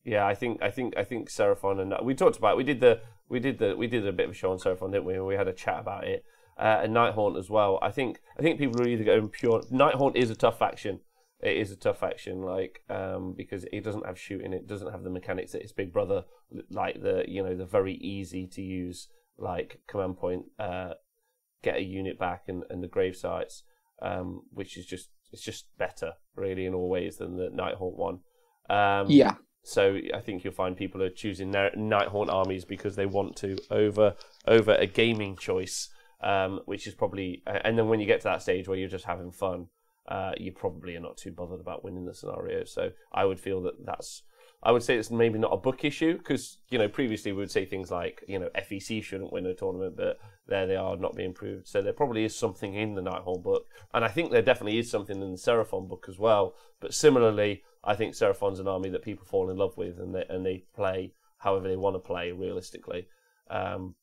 yeah. I think Seraphon, and we talked about we did a bit of a show on Seraphon, didn't we? We had a chat about it, and Nighthaunt as well. I think people are either going pure. Nighthaunt is a tough faction. It is a tough faction, because it doesn't have shooting. It doesn't have the mechanics that its big brother, like the very easy to use. Like command point, get a unit back and the grave sites, which is just better really in all ways than the Nighthaunt one. So I think you'll find people are choosing Nighthaunt armies because they want to over a gaming choice, which is probably. And then when you get to that stage where you're just having fun, you probably are not too bothered about winning the scenario. So I would feel that I would say it's maybe not a book issue because, previously we would say things like, FEC shouldn't win a tournament, but there they are not being proved. So there probably is something in the Nighthorn book. And I think there definitely is something in the Seraphon book as well. But similarly, I think Seraphon's an army that people fall in love with and they play however they want to play realistically. And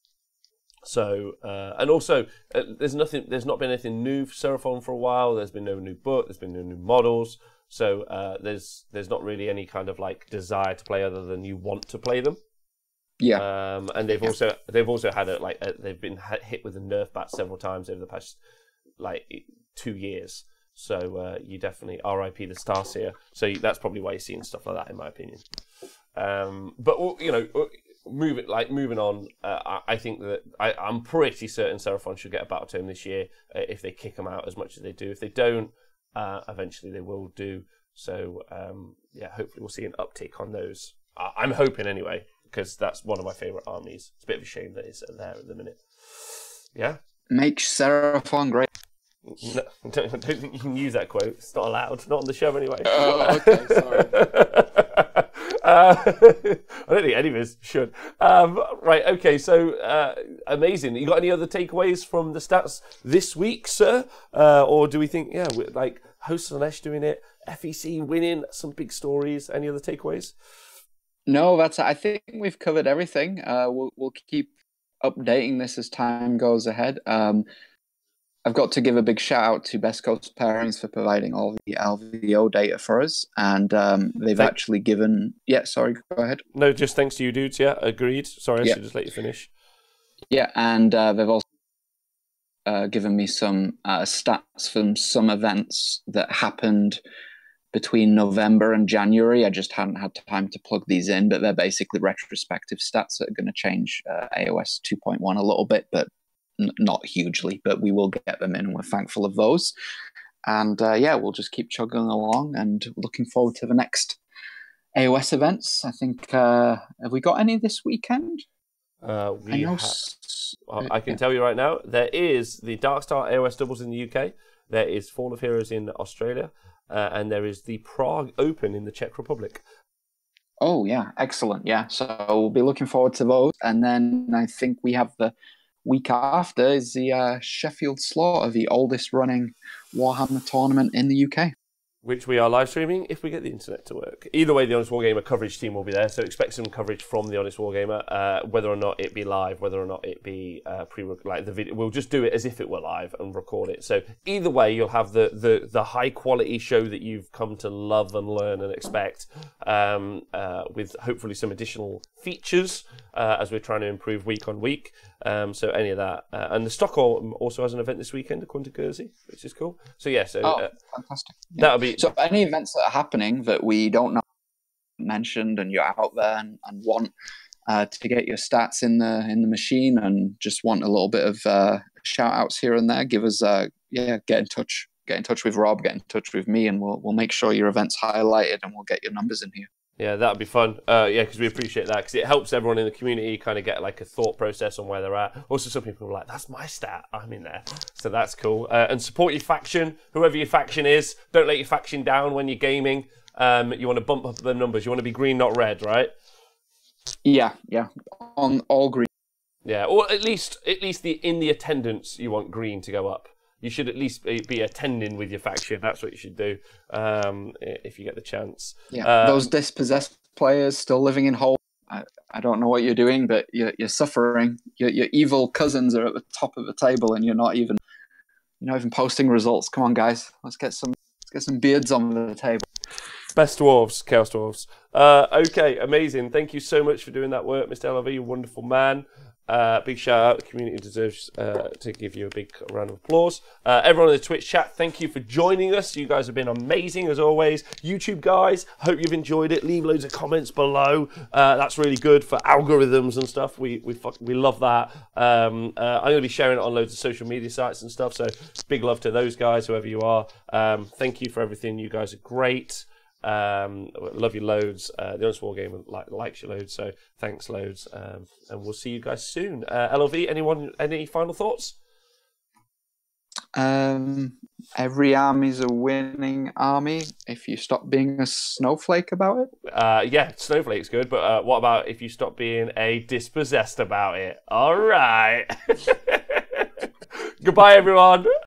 also, there's not been anything new for Seraphon for a while. There's been no new book. There's been no new models. So there's not really any kind of like desire to play other than you want to play them. Yeah. And they've also had they've been hit with a nerf bat several times over the past 2 years. So you definitely RIP the Starseer. So that's probably why you're seeing stuff like that, in my opinion. But moving on, I think that I'm pretty certain Seraphon should get a battle tome this year if they kick them out as much as they do. If they don't, eventually they will do. So hopefully we'll see an uptick on those. I'm hoping anyway, because that's one of my favourite armies. It's a bit of a shame that it's there at the minute. Yeah? Make Seraphon great. No, I don't think you can use that quote. It's not allowed. Not on the show anyway. Oh, okay, sorry. I don't think any of us should. Right, okay, so amazing. You got any other takeaways from the stats this week, sir? Or do we think, like Hosts on Esh doing it, FEC winning, some big stories? Any other takeaways? No, I think we've covered everything. We'll keep updating this as time goes ahead. I've got to give a big shout out to Best Coast Pairings for providing all the LVO data for us, and they've actually given. Yeah, sorry, go ahead. No, just thanks to you, dudes. Yeah, agreed. Sorry, I should just let you finish. Yeah, and they've also given me some stats from some events that happened between November and January. I just hadn't had time to plug these in, but they're basically retrospective stats that are going to change AOS 2.1 a little bit, but not hugely, but we will get them in, and we're thankful of those. And we'll just keep chugging along and looking forward to the next AOS events. I think, have we got any this weekend? I can tell you right now, there is the Darkstar AOS doubles in the UK, there is Fall of Heroes in Australia, and there is the Prague Open in the Czech Republic. Oh, yeah, excellent. Yeah, so we'll be looking forward to those. And then I think we have the week after is the Sheffield Slaughter, the oldest running Warhammer tournament in the UK. Which we are live streaming if we get the internet to work. Either way, the Honest Wargamer coverage team will be there, so expect some coverage from the Honest Wargamer, whether or not it be live, whether or not it be the video. We'll just do it as if it were live and record it. So either way, you'll have the high quality show that you've come to love and learn and expect, with hopefully some additional features as we're trying to improve week on week. So any of that, and the Stockholm also has an event this weekend, according to Guernsey, which is cool. So yeah, fantastic. Yeah. That'll be. So any events that are happening that we don't know mentioned, and you're out there and want to get your stats in the machine and just want a little bit of shout outs here and there, give us get in touch. Get in touch with Rob, get in touch with me, and we'll make sure your event's highlighted and we'll get your numbers in here. Yeah, that'd be fun. Because we appreciate that, because it helps everyone in the community kind of get like a thought process on where they're at. Also, some people are like, "That's my stat. I'm in there," so that's cool. And support your faction, whoever your faction is. Don't let your faction down when you're gaming. You want to bump up the numbers. You want to be green, not red, right? Yeah, on all green. Yeah, or at least in the attendance, you want green to go up. You should at least be attending with your faction. That's what you should do if you get the chance. Yeah, those dispossessed players still living in hope. I don't know what you're doing, but you're suffering. Your evil cousins are at the top of the table, and you're not even posting results. Come on, guys, let's get some beards on the table. Best dwarves, Chaos Dwarves. Okay, amazing. Thank you so much for doing that work, Mr. LRV. You're a wonderful man. Big shout out. The community deserves to give you a big round of applause. Everyone in the Twitch chat, thank you for joining us. You guys have been amazing as always. YouTube guys, hope you've enjoyed it. Leave loads of comments below. That's really good for algorithms and stuff. We love that. I'm going to be sharing it on loads of social media sites and stuff. So big love to those guys, whoever you are. Thank you for everything. You guys are great. Love you loads. The Honest Wargamer likes you loads, so thanks loads. And we'll see you guys soon. LLV, any final thoughts? Every army's a winning army if you stop being a snowflake about it. Yeah, snowflake's good, but what about if you stop being a dispossessed about it? All right. Goodbye, everyone.